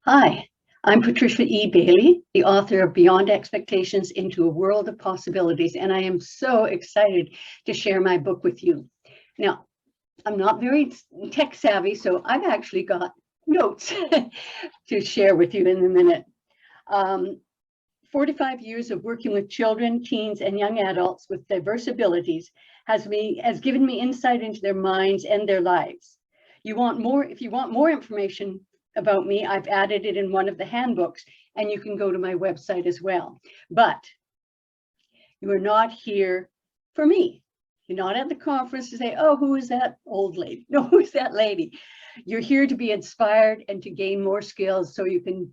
Hi, I'm Patricia E. Bailey, the author of Beyond Expectations into a World of Possibilities, and I am so excited to share my book with you. Now, I'm not very tech savvy, so I've actually got notes to share with you in a minute. 45 years of working with children, teens, and young adults with diverse abilities has given me insight into their minds and their lives. If you want more information about me, I've added it in one of the handbooks, and you can go to my website as well. But you are not here for me. You're not at the conference to say, oh, who is that old lady? No, who's that lady? You're here to be inspired and to gain more skills so you can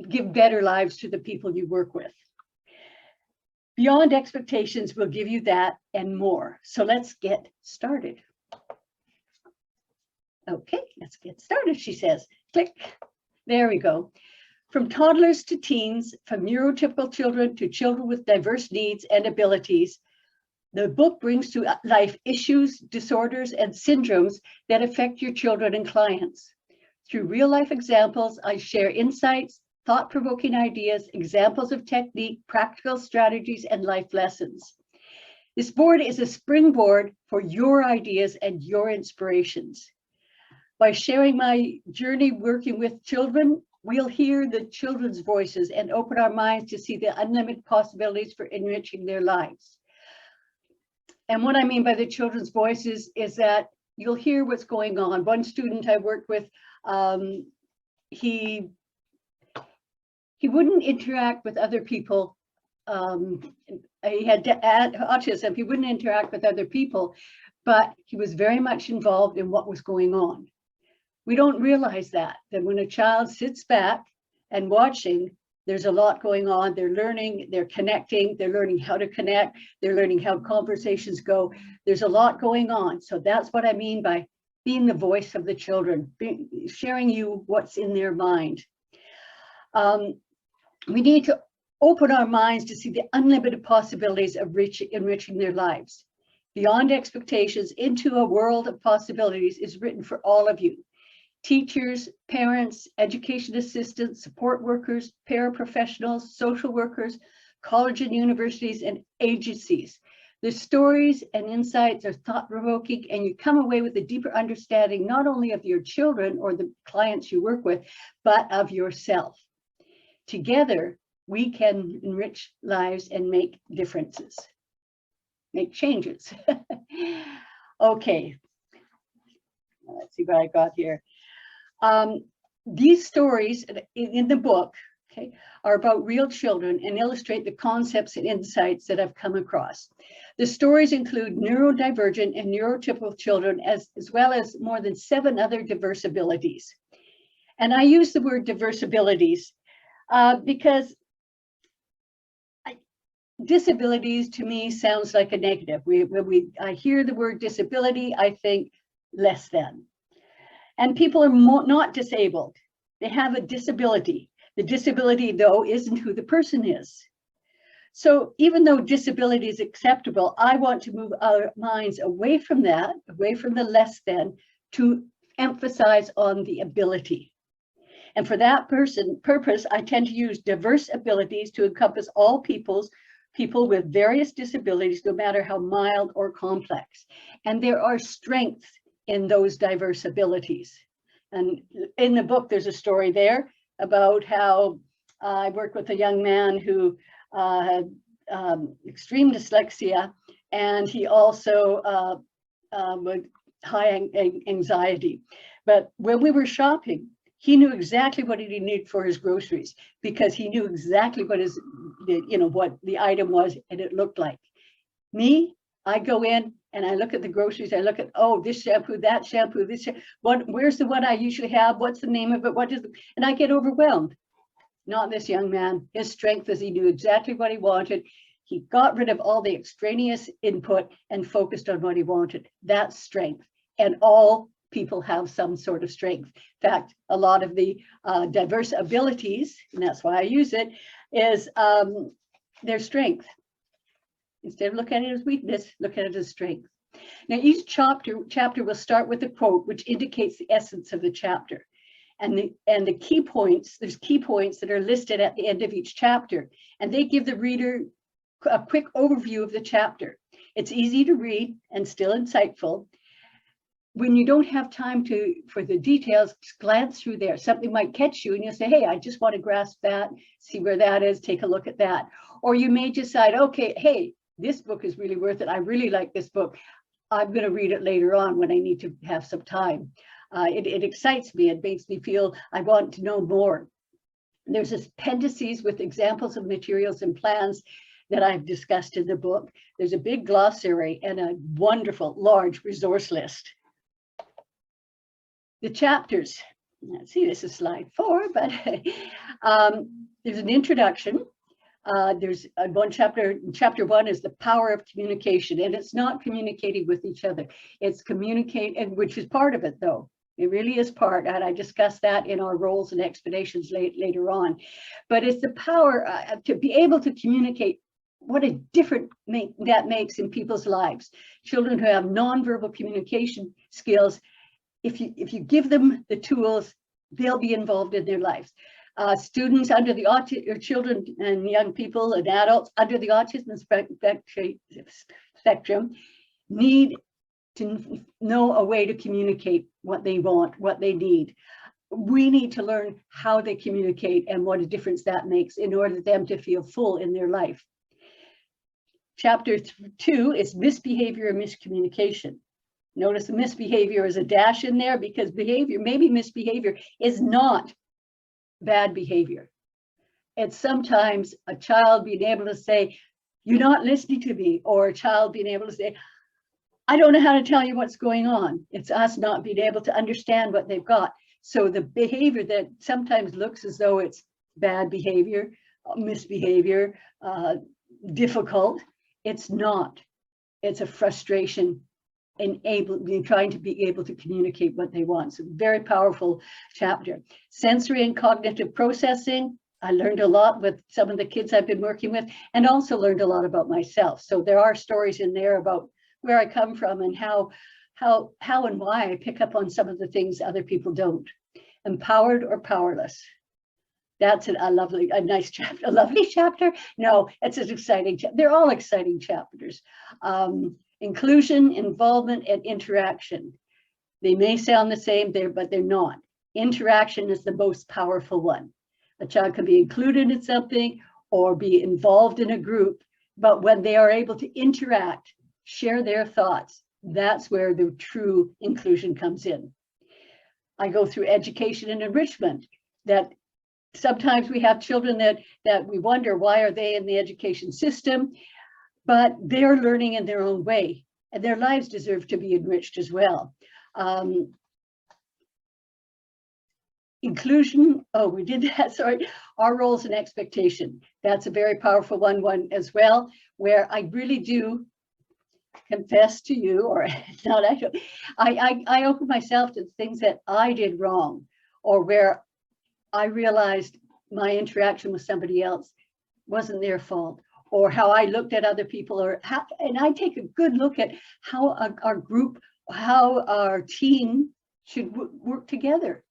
give better lives to the people you work with. Beyond Expectations will give you that and more. So let's get started. Okay, let's get started, she says. Click. There we go. From toddlers to teens, from neurotypical children to children with diverse needs and abilities, the book brings to life issues, disorders, and syndromes that affect your children and clients. Through real-life examples, I share insights, thought-provoking ideas, examples of technique, practical strategies, and life lessons. This board is a springboard for your ideas and your inspirations. By sharing my journey working with children, we'll hear the children's voices and open our minds to see the unlimited possibilities for enriching their lives. And what I mean by the children's voices is that you'll hear what's going on. One student I worked with, he wouldn't interact with other people. He had autism. He wouldn't interact with other people, but he was very much involved in what was going on. We don't realize that when a child sits back and watching, there's a lot going on. They're learning, they're connecting, they're learning how to connect, they're learning how conversations go. There's a lot going on. So that's what I mean by being the voice of the children, sharing you what's in their mind. We need to open our minds to see the unlimited possibilities of enriching their lives. Beyond Expectations into a World of Possibilities is written for all of you. Teachers, parents, education assistants, support workers, paraprofessionals, social workers, college and universities, and agencies. The stories and insights are thought-provoking, and you come away with a deeper understanding not only of your children or the clients you work with, but of yourself. Together, we can enrich lives and make differences, make changes. Okay, let's see what I got here. These stories in the book, okay, are about real children and illustrate the concepts and insights that I've come across. The stories include neurodivergent and neurotypical children, as well as more than 7 other diverse abilities. And I use the word diverse abilities because disabilities to me sounds like a negative. When I hear the word disability, I think less than. And people are not disabled. They have a disability. The disability, though, isn't who the person is. So even though disability is acceptable, I want to move our minds away from that, away from the less than, to emphasize on the ability. And for that purpose, I tend to use diverse abilities to encompass all people with various disabilities, no matter how mild or complex. And there are strengths in those diverse abilities. And in the book, there's a story there about how I worked with a young man who had extreme dyslexia, and he also had high anxiety. But when we were shopping, he knew exactly what he needed for his groceries, because he knew exactly what what the item was and it looked like. Me, I go in and I look at the groceries. I look at, oh, this shampoo, that shampoo, where's the one I usually have? What's the name of it? And I get overwhelmed. Not this young man. His strength is he knew exactly what he wanted. He got rid of all the extraneous input and focused on what he wanted. That's strength. And all people have some sort of strength. In fact, a lot of the diverse abilities, and that's why I use it, is their strength. Instead of looking at it as weakness, look at it as strength. Now, each chapter will start with a quote which indicates the essence of the chapter. and the key points, there's key points that are listed at the end of each chapter, and they give the reader a quick overview of the chapter. It's easy to read and still insightful. When you don't have time for the details, just glance through there. Something might catch you and you'll say, hey, I just want to grasp that, see where that is, take a look at that. Or you may decide, okay, hey, this book is really worth it. I really like this book. I'm going to read it later on when I need to have some time. It excites me. It makes me feel I want to know more. There's appendices with examples of materials and plans that I've discussed in the book. There's a big glossary and a wonderful large resource list. The chapters, let's see, this is slide 4, but there's an introduction. There's one chapter. Chapter 1 is the power of communication, and it's not communicating with each other. It's communicating, which is part of it, though. It really is part, and I discussed that in our roles and expeditions later on. But it's the power to be able to communicate. What a difference that makes in people's lives. Children who have nonverbal communication skills, if you give them the tools, they'll be involved in their lives. Students under the autism, or children and young people and adults under the autism spectrum need to know a way to communicate what they want, what they need. We need to learn how they communicate and what a difference that makes in order for them to feel full in their life. Chapter 2 is misbehavior and miscommunication. Notice the misbehavior is a dash in there because behavior, maybe misbehavior, is not bad behavior. It's sometimes a child being able to say, you're not listening to me, or a child being able to say, I don't know how to tell you what's going on. It's us not being able to understand what they've got. So the behavior that sometimes looks as though it's bad behavior, misbehavior, difficult, it's not. It's a frustration in trying to be able to communicate what they want. So very powerful chapter. Sensory and cognitive processing. I learned a lot with some of the kids I've been working with, and also learned a lot about myself. So there are stories in there about where I come from and how and why I pick up on some of the things other people don't. Empowered or powerless. That's a nice chapter. A lovely chapter? No, it's an exciting chapter. They're all exciting chapters. Inclusion, involvement, and interaction. They may sound the same there, but they're not. Interaction is the most powerful one. A child can be included in something or be involved in a group, but when they are able to interact, share their thoughts, that's where the true inclusion comes in. I go through education and enrichment, that sometimes we have children that we wonder, why are they in the education system? But they're learning in their own way, and their lives deserve to be enriched as well. Inclusion, oh, we did that, sorry. Our roles and expectation. That's a very powerful one as well, where I really do confess to you, or not actually, I open myself to things that I did wrong, or where I realized my interaction with somebody else wasn't their fault, or how I looked at other people, and I take a good look at how our group, how our team should work together.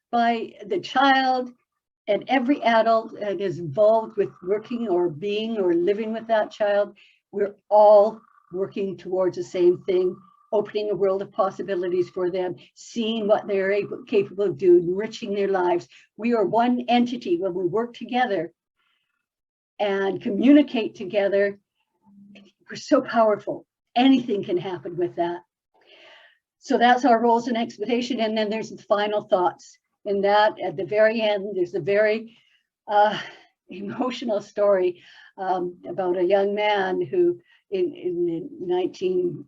By the child and every adult that is involved with working or being or living with that child, we're all working towards the same thing, opening a world of possibilities for them, seeing what they're capable of doing, enriching their lives. We are one entity. When we work together and communicate together, we're so powerful. Anything can happen with that. So that's our roles in expedition. And then there's the final thoughts. And that at the very end, there's a very emotional story about a young man who in the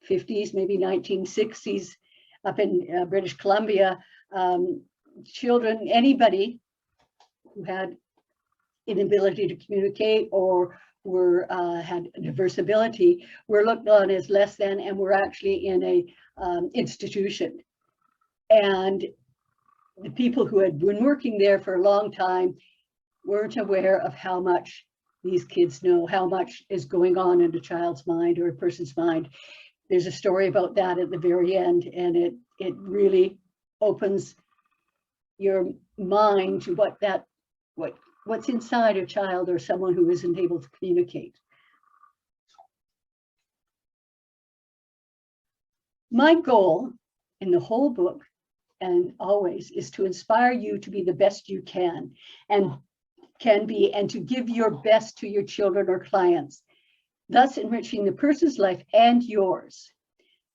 1950s, maybe 1960s, up in British Columbia, children, anybody who had inability to communicate or had diverse ability were looked on as less than, and were actually in a institution. And the people who had been working there for a long time weren't aware of how much these kids know, how much is going on in a child's mind or a person's mind. There's a story about that at the very end, and it really opens your mind to what's inside a child or someone who isn't able to communicate. My goal in the whole book and always is to inspire you to be the best you can be, and to give your best to your children or clients, thus enriching the person's life and yours.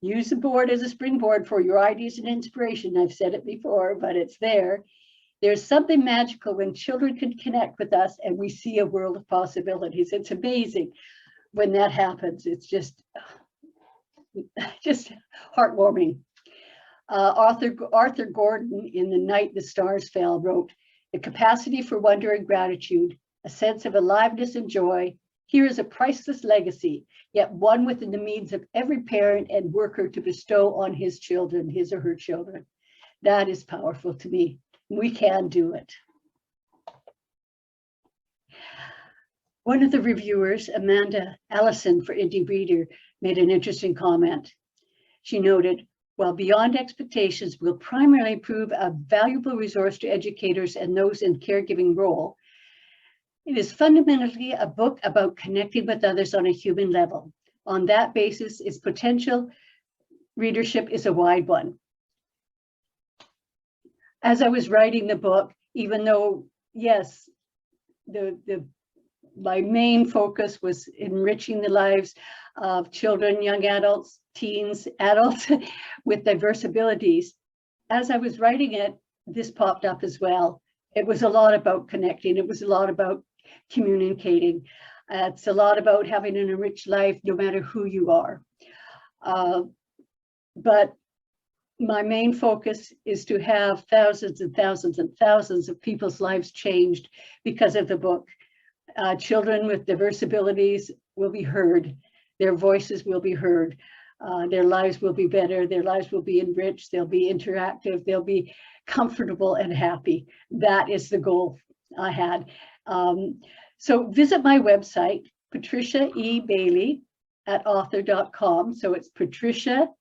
Use the board as a springboard for your ideas and inspiration. I've said it before, but it's there. There's something magical when children can connect with us and we see a world of possibilities. It's amazing when that happens. It's just heartwarming. Arthur Gordon, in The Night the Stars Fell, wrote, "The capacity for wonder and gratitude, a sense of aliveness and joy. Here is a priceless legacy, yet one within the means of every parent and worker to bestow on his children, his or her children." That is powerful to me. We can do it. One of the reviewers, Amanda Allison for Indie Reader, made an interesting comment. She noted, "While Beyond Expectations will primarily prove a valuable resource to educators and those in caregiving role, it is fundamentally a book about connecting with others on a human level. On that basis, its potential readership is a wide one." As I was writing the book, even though, yes, my main focus was enriching the lives of children, young adults, teens, adults with diverse abilities, as I was writing it, this popped up as well. It was a lot about connecting. It was a lot about communicating. It's a lot about having an enriched life, no matter who you are. But my main focus is to have thousands and thousands and thousands of people's lives changed because of the book. Children with diverse abilities will be heard. Their voices will be heard. Their lives will be better. Their lives will be enriched. They'll be interactive. They'll be comfortable and happy. That is the goal I had. So visit my website, Patricia E. Bailey at author.com. So it's Patricia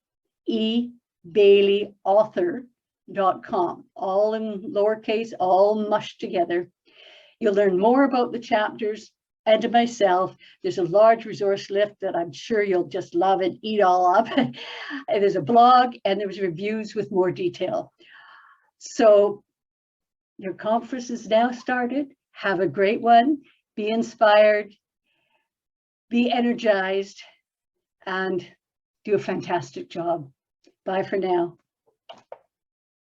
E. Bailey author.com, all in lowercase, all mushed together. You'll learn more about the chapters and to myself. There's a large resource list that I'm sure you'll just love and eat all up. And there's a blog and there's reviews with more detail. So your conference is now started. Have a great one. Be inspired, be energized, and do a fantastic job. Bye for now.